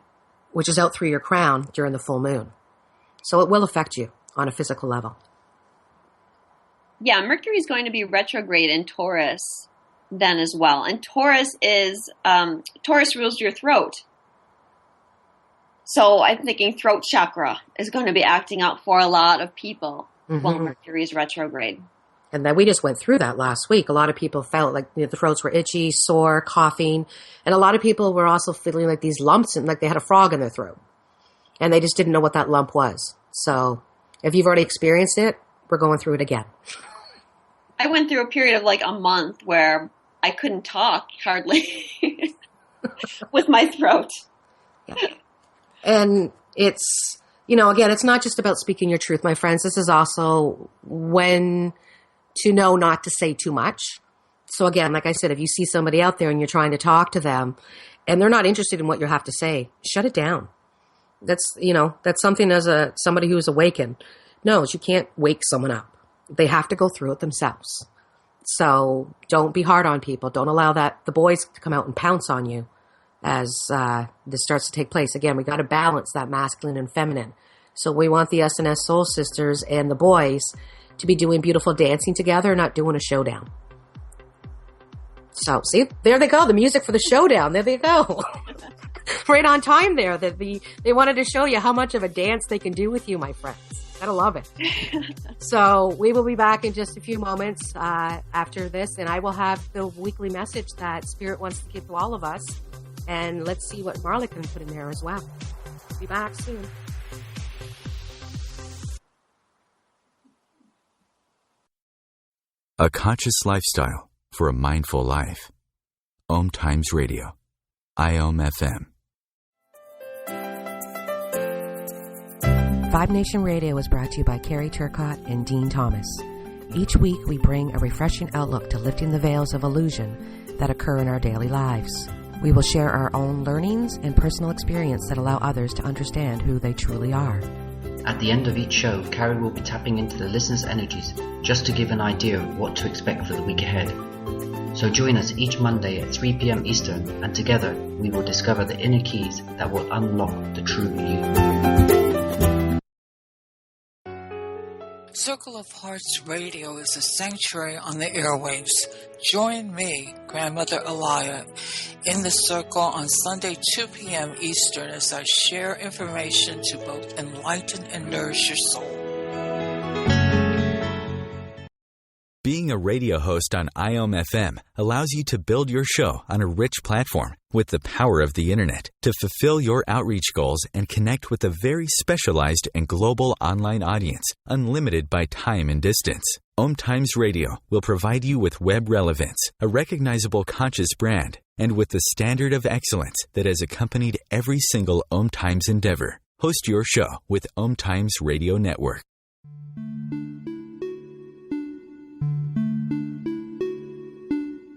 Speaker 2: which is out through your crown during the full moon. So it will affect you on a physical level.
Speaker 3: Yeah, Mercury is going to be retrograde in Taurus then as well. And Taurus rules your throat. So I'm thinking throat chakra is going to be acting out for a lot of people while Mercury is retrograde.
Speaker 2: And then we just went through that last week. A lot of people felt like the throats were itchy, sore, coughing. And a lot of people were also feeling like these lumps and like they had a frog in their throat. And they just didn't know what that lump was. So if you've already experienced it, we're going through it again.
Speaker 3: I went through a period of like a month where I couldn't talk hardly with my throat.
Speaker 2: Yeah. And it's, again, it's not just about speaking your truth, my friends. This is also when to know not to say too much. So again, like I said, if you see somebody out there and you're trying to talk to them and they're not interested in what you have to say, shut it down. That's something as somebody who's awakened knows you can't wake someone up. They have to go through it themselves. So don't be hard on people. Don't allow the boys to come out and pounce on you as this starts to take place. Again, we got to balance that masculine and feminine. So we want the SNS Soul Sisters and the boys to be doing beautiful dancing together, not doing a showdown. So see, there they go. The music for the showdown. There they go. Right on time there. They wanted to show you how much of a dance they can do with you, my friends. Gotta love it. So we will be back in just a few moments after this, and I will have the weekly message that Spirit wants to give to all of us. And let's see what Marla can put in there as well. Be back soon.
Speaker 1: A conscious lifestyle for a mindful life. OMTimes Radio. IOM-FM.
Speaker 2: Vibe Nation Radio is brought to you by Carrie Turcotte and Dean Thomas. Each week we bring a refreshing outlook to lifting the veils of illusion that occur in our daily lives. We will share our own learnings and personal experience that allow others to understand who they truly are.
Speaker 9: At the end of each show, Carrie will be tapping into the listeners' energies just to give an idea of what to expect for the week ahead. So join us each Monday at 3 p.m. Eastern, and together we will discover the inner keys that will unlock the true you.
Speaker 10: Circle of Hearts Radio is a sanctuary on the airwaves. Join me, Grandmother Elia, in the circle on Sunday 2 p.m. Eastern as I share information to both enlighten and nourish your soul.
Speaker 1: Being a radio host on IOM-FM allows you to build your show on a rich platform with the power of the internet to fulfill your outreach goals and connect with a very specialized and global online audience, unlimited by time and distance. OMTimes Radio will provide you with web relevance, a recognizable conscious brand, and with the standard of excellence that has accompanied every single OMTimes endeavor. Host your show with OMTimes Radio Network.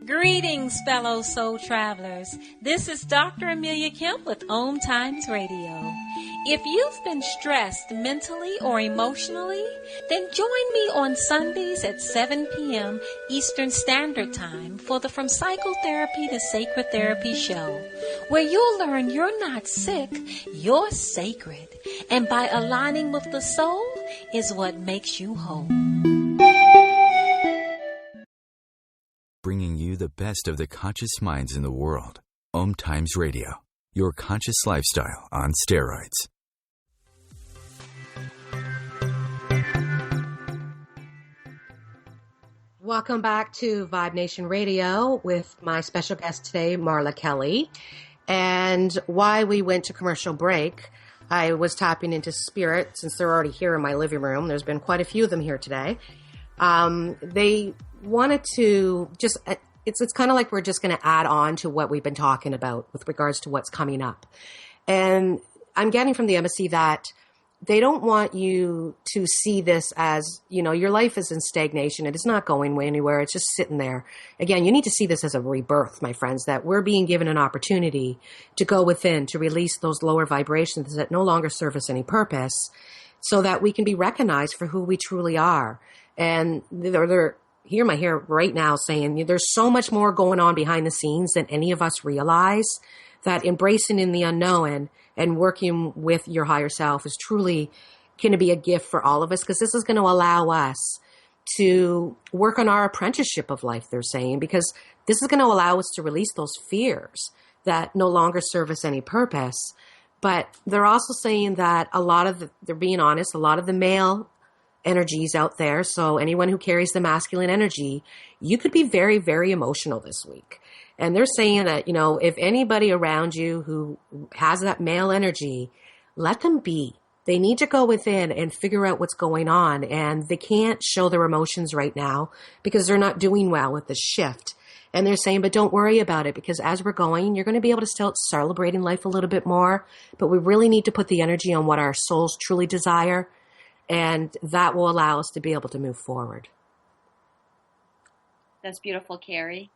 Speaker 11: Greetings, fellow soul travelers. This is Dr. Amelia Kemp with OMTimes Radio. If you've been stressed mentally or emotionally, then join me on Sundays at 7 p.m. Eastern Standard Time for the From Psychotherapy to Sacred Therapy show, where you'll learn you're not sick, you're sacred. And by aligning with the soul is what makes you whole.
Speaker 1: Bringing you the best of the conscious minds in the world. OMTimes Radio, your conscious lifestyle on steroids.
Speaker 2: Welcome back to Vibe Nation Radio with my special guest today, Marla Kelly. And why we went to commercial break, I was tapping into spirit since they're already here in my living room. There's been quite a few of them here today. They wanted to just, it's kind of like we're just going to add on to what we've been talking about with regards to what's coming up. And I'm getting from the embassy that they don't want you to see this as, your life is in stagnation. It is not going anywhere. It's just sitting there. Again, you need to see this as a rebirth, my friends, that we're being given an opportunity to go within, to release those lower vibrations that no longer serve us any purpose so that we can be recognized for who we truly are. And they're hear my hair right now saying there's so much more going on behind the scenes than any of us realize, that embracing in the unknown and working with your higher self is truly going to be a gift for all of us, because this is going to allow us to work on our apprenticeship of life, they're saying, because this is going to allow us to release those fears that no longer serve us any purpose. But they're also saying that they're being honest, a lot of the male energies out there, so anyone who carries the masculine energy, you could be very, very emotional this week. And they're saying that, if anybody around you who has that male energy, let them be. They need to go within and figure out what's going on. And they can't show their emotions right now because they're not doing well with the shift. And they're saying, but don't worry about it, because as we're going, you're going to be able to start celebrating life a little bit more. But we really need to put the energy on what our souls truly desire. And that will allow us to be able to move forward.
Speaker 3: That's beautiful, Carrie.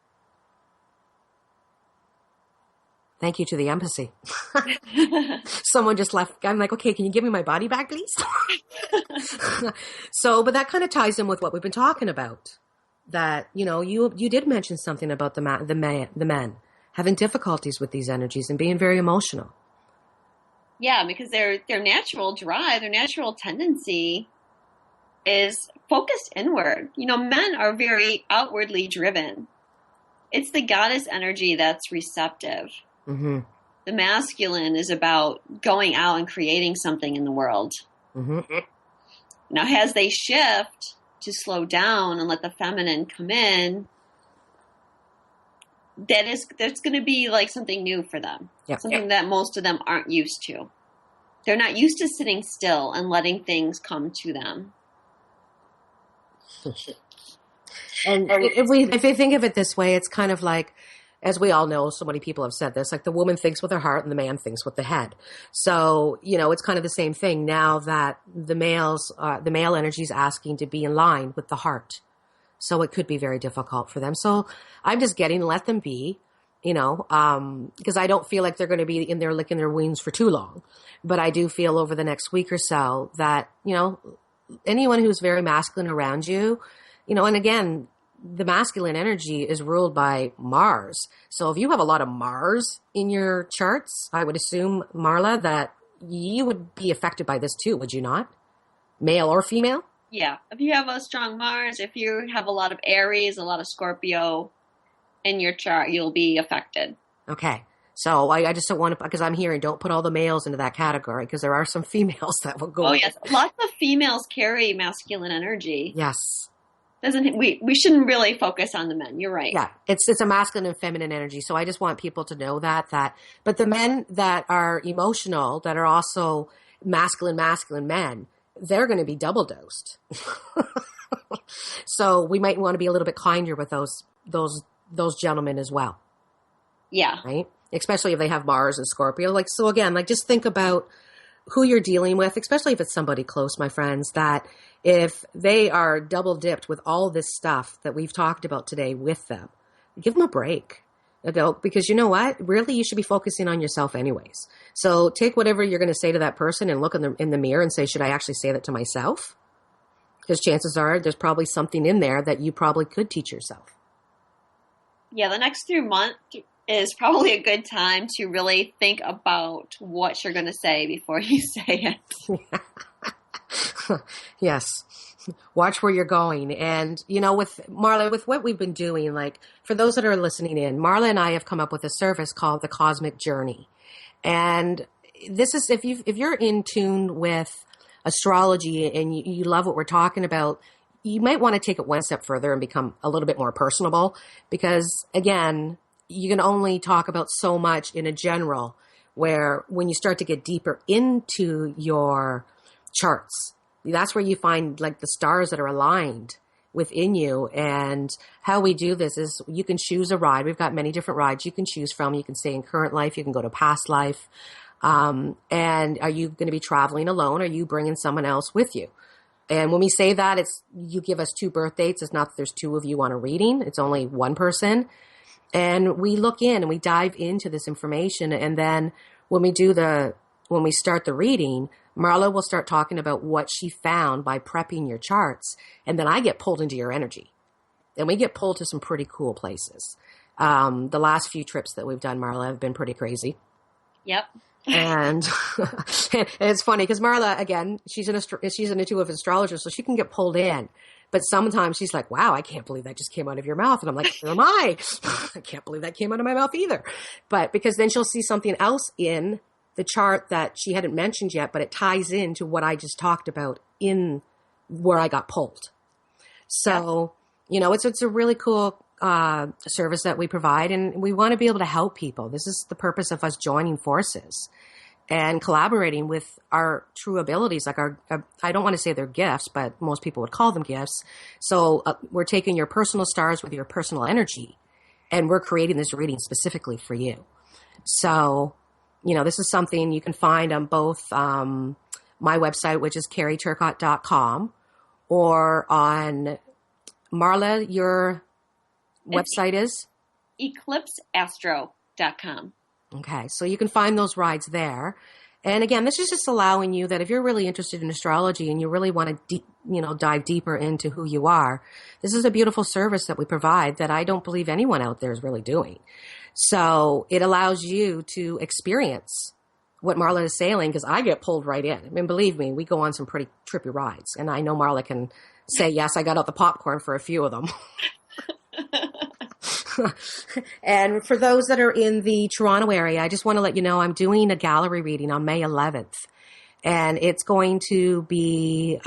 Speaker 2: Thank you to the embassy. Someone just left. I'm like, okay, can you give me my body back, please? But that kind of ties in with what we've been talking about. That, you did mention something about the men having difficulties with these energies and being very emotional.
Speaker 3: Yeah, because their natural drive, their natural tendency is focused inward. Men are very outwardly driven. It's the goddess energy that's receptive. Mm-hmm. The masculine is about going out and creating something in the world. Mm-hmm. Now, as they shift to slow down and let the feminine come in, there's going to be like something new for them. Yep. Something that most of them aren't used to. They're not used to sitting still and letting things come to them.
Speaker 2: And if you think of it this way, it's kind of like, as we all know, so many people have said this, like the woman thinks with her heart and the man thinks with the head. So, it's kind of the same thing now that the male energy is asking to be in line with the heart. So it could be very difficult for them. So I'm just let them be, because I don't feel like they're going to be in there licking their wounds for too long. But I do feel over the next week or so that, anyone who's very masculine around you, and again, the masculine energy is ruled by Mars. So if you have a lot of Mars in your charts, I would assume, Marla, that you would be affected by this too, would you not? Male or female?
Speaker 3: Yeah. If you have a strong Mars, if you have a lot of Aries, a lot of Scorpio in your chart, you'll be affected.
Speaker 2: Okay. So I just don't want to, because I'm hearing don't put all the males into that category, because there are some females that will go.
Speaker 3: Oh, yes. Lots of females carry masculine energy.
Speaker 2: Yes.
Speaker 3: We shouldn't really focus on the men. You're right.
Speaker 2: Yeah, it's a masculine and feminine energy. So I just want people to know that. But the men that are emotional, that are also masculine men, they're going to be double dosed. So we might want to be a little bit kinder with those gentlemen as well.
Speaker 3: Yeah.
Speaker 2: Right. Especially if they have Mars and Scorpio. So again, just think about who you're dealing with, especially if it's somebody close, my friends, that if they are double dipped with all this stuff that we've talked about today with them, give them a break. Because you know what? Really, you should be focusing on yourself anyways. So take whatever you're going to say to that person and look in the mirror and say, should I actually say that to myself? Because chances are there's probably something in there that you probably could teach yourself.
Speaker 3: Yeah, the next 3 months is probably a good time to really think about what you're going to say before you say it.
Speaker 2: Yes. Watch where you're going. And, with Marla, with what we've been doing, for those that are listening in, Marla and I have come up with a service called the Cosmic Journey. And this is, if you're in tune with astrology and you love what we're talking about, you might want to take it one step further and become a little bit more personable, because again, you can only talk about so much in a general, where when you start to get deeper into your charts, that's where you find like the stars that are aligned within you. And how we do this is you can choose a ride. We've got many different rides you can choose from. You can stay in current life. You can go to past life. And are you going to be traveling alone? Or are you bringing someone else with you? And when we say that, it's you give us 2 birth dates. It's not that there's 2 of you on a reading. It's only one person. And we look in and we dive into this information. And then when we start the reading, Marla will start talking about what she found by prepping your charts. And then I get pulled into your energy. And we get pulled to some pretty cool places. The last few trips that we've done, Marla, have been pretty crazy.
Speaker 3: Yep.
Speaker 2: And it's funny because Marla, again, she's an intuitive astrologer, so she can get pulled in. But sometimes she's like, wow, I can't believe that just came out of your mouth. And I'm like, who am I? I can't believe that came out of my mouth either. But because then she'll see something else in the chart that she hadn't mentioned yet, but it ties into what I just talked about in where I got pulled. So, it's a really cool service that we provide, and we want to be able to help people. This is the purpose of us joining forces and collaborating with our true abilities. Like I don't want to say they're gifts, but most people would call them gifts. So we're taking your personal stars with your personal energy, and we're creating this reading specifically for you. So, this is something you can find on both my website, which is carrieturcott.com, or on Marla, your website is?
Speaker 3: eclipseastro.com.
Speaker 2: Okay, so you can find those rides there. And again, this is just allowing you that if you're really interested in astrology and you really want to dive deeper into who you are, this is a beautiful service that we provide that I don't believe anyone out there is really doing. So it allows you to experience what Marla is saying, because I get pulled right in. I mean, believe me, we go on some pretty trippy rides. And I know Marla can say, yes, I got out the popcorn for a few of them. And for those that are in the Toronto area, I just want to let you know I'm doing a gallery reading on May 11th. And it's going to be,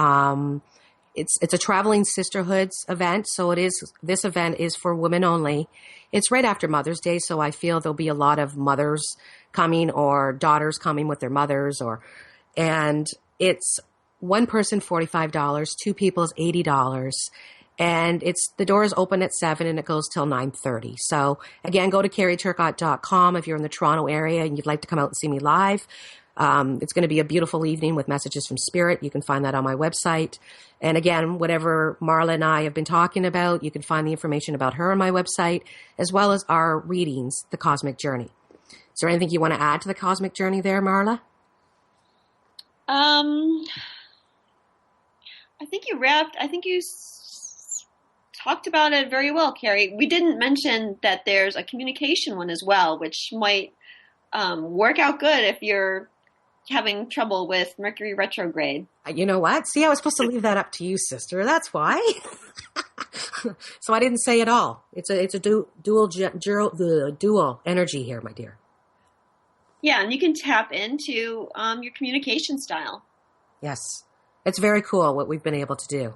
Speaker 2: it's a Traveling Sisterhoods event. So this event is for women only. It's right after Mother's Day. So I feel there'll be a lot of mothers coming or daughters coming with their mothers, and it's one person $45, 2 people is $80. And the doors open at 7 and it goes till 9:30. So again, go to carrieturcott.com if you're in the Toronto area and you'd like to come out and see me live. It's going to be a beautiful evening with messages from Spirit. You can find that on my website. And again, whatever Marla and I have been talking about, you can find the information about her on my website, as well as our readings, The Cosmic Journey. Is there anything you want to add to The Cosmic Journey there, Marla?
Speaker 3: I think you talked about it very well, Carrie. We didn't mention that there's a communication one as well, which might work out good if you're having trouble with Mercury retrograde.
Speaker 2: You know what? See, I was supposed to leave that up to you, sister. That's why. So I didn't say it all. It's a dual energy here, my dear.
Speaker 3: Yeah, and you can tap into your communication style.
Speaker 2: Yes. It's very cool what we've been able to do.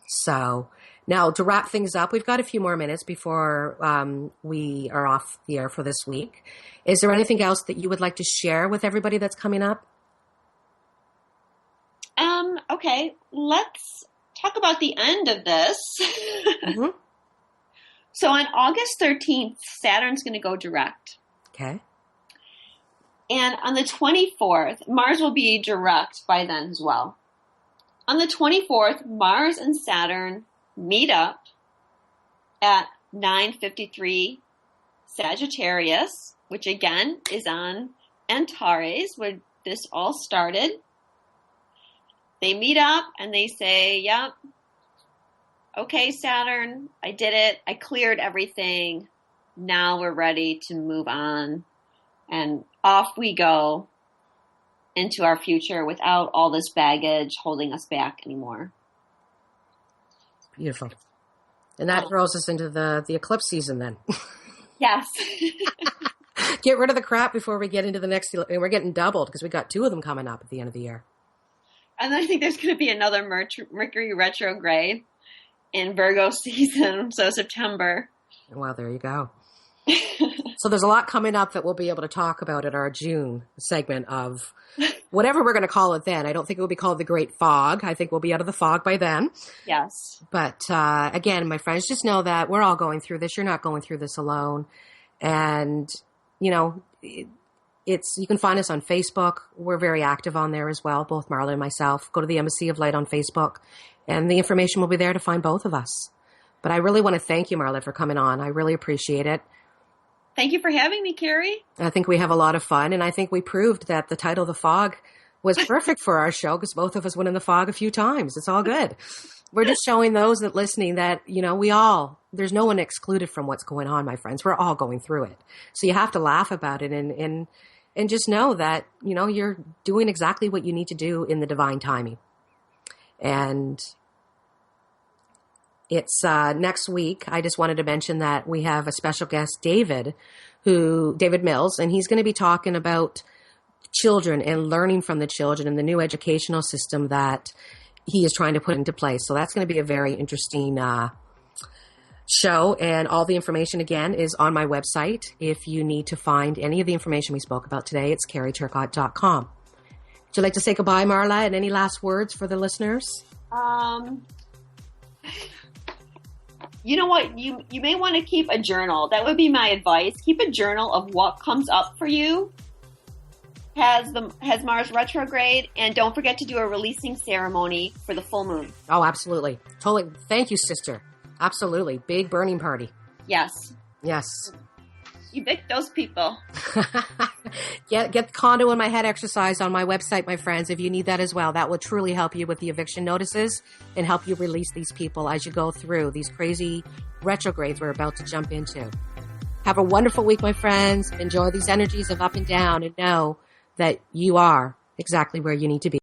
Speaker 2: So now to wrap things up, we've got a few more minutes before we are off the air for this week. Is there anything else that you would like to share with everybody that's coming up?
Speaker 3: Okay, let's talk about the end of this.
Speaker 2: Mm-hmm.
Speaker 3: So on August 13th, Saturn's going to go direct.
Speaker 2: Okay.
Speaker 3: And on the 24th, Mars will be direct by then as well. On the 24th, Mars and Saturn meet up at 9:53 Sagittarius, which again is on Antares, where this all started. They meet up and they say, yep, okay, Saturn, I did it. I cleared everything. Now we're ready to move on. And off we go into our future without all this baggage holding us back anymore.
Speaker 2: Beautiful. And that throws us into the eclipse season then.
Speaker 3: Yes.
Speaker 2: Get rid of the crap before we get into the next, and we're getting doubled because we got 2 of them coming up at the end of the year.
Speaker 3: And then I think there's going to be another Mercury retrograde. in Virgo season, so September.
Speaker 2: Well, there you go. So there's a lot coming up that we'll be able to talk about at our June segment of whatever we're going to call it then. I don't think it will be called the Great Fog. I think we'll be out of the fog by then.
Speaker 3: Yes.
Speaker 2: But again, my friends, just know that we're all going through this. You're not going through this alone. And, you know, you can find us on Facebook. We're very active on there as well, both Marla and myself. Go to the Embassy of Light on Facebook, and the information will be there to find both of us. But I really want to thank you, Marla, for coming on. I really appreciate it.
Speaker 3: Thank you for having me, Carrie.
Speaker 2: I think we have a lot of fun, and I think we proved that the title, The Fog, was perfect for our show because both of us went in the fog a few times. It's all good. We're just showing those that listening that, you know, there's no one excluded from what's going on, my friends. We're all going through it. So you have to laugh about it and just know that, you know, you're doing exactly what you need to do in the divine timing. And it's next week. I just wanted to mention that we have a special guest, David Mills, and he's going to be talking about children and learning from the children and the new educational system that he is trying to put into place. So that's going to be a very interesting show. And all the information, again, is on my website. If you need to find any of the information we spoke about today, it's carrieturcott.com. Would you like to say goodbye, Marla, and any last words for the listeners?
Speaker 3: You know what? You may want to keep a journal. That would be my advice. Keep a journal of what comes up for you. Has Mars retrograde, and don't forget to do a releasing ceremony for the full moon.
Speaker 2: Oh, absolutely. Totally. Thank you, sister. Absolutely. Big burning party.
Speaker 3: Yes.
Speaker 2: Yes.
Speaker 3: Evict those people.
Speaker 2: Get the condo in my head exercise on my website, my friends, if you need that as well. That will truly help you with the eviction notices and help you release these people as you go through these crazy retrogrades we're about to jump into. Have a wonderful week, my friends. Enjoy these energies of up and down, and know that you are exactly where you need to be.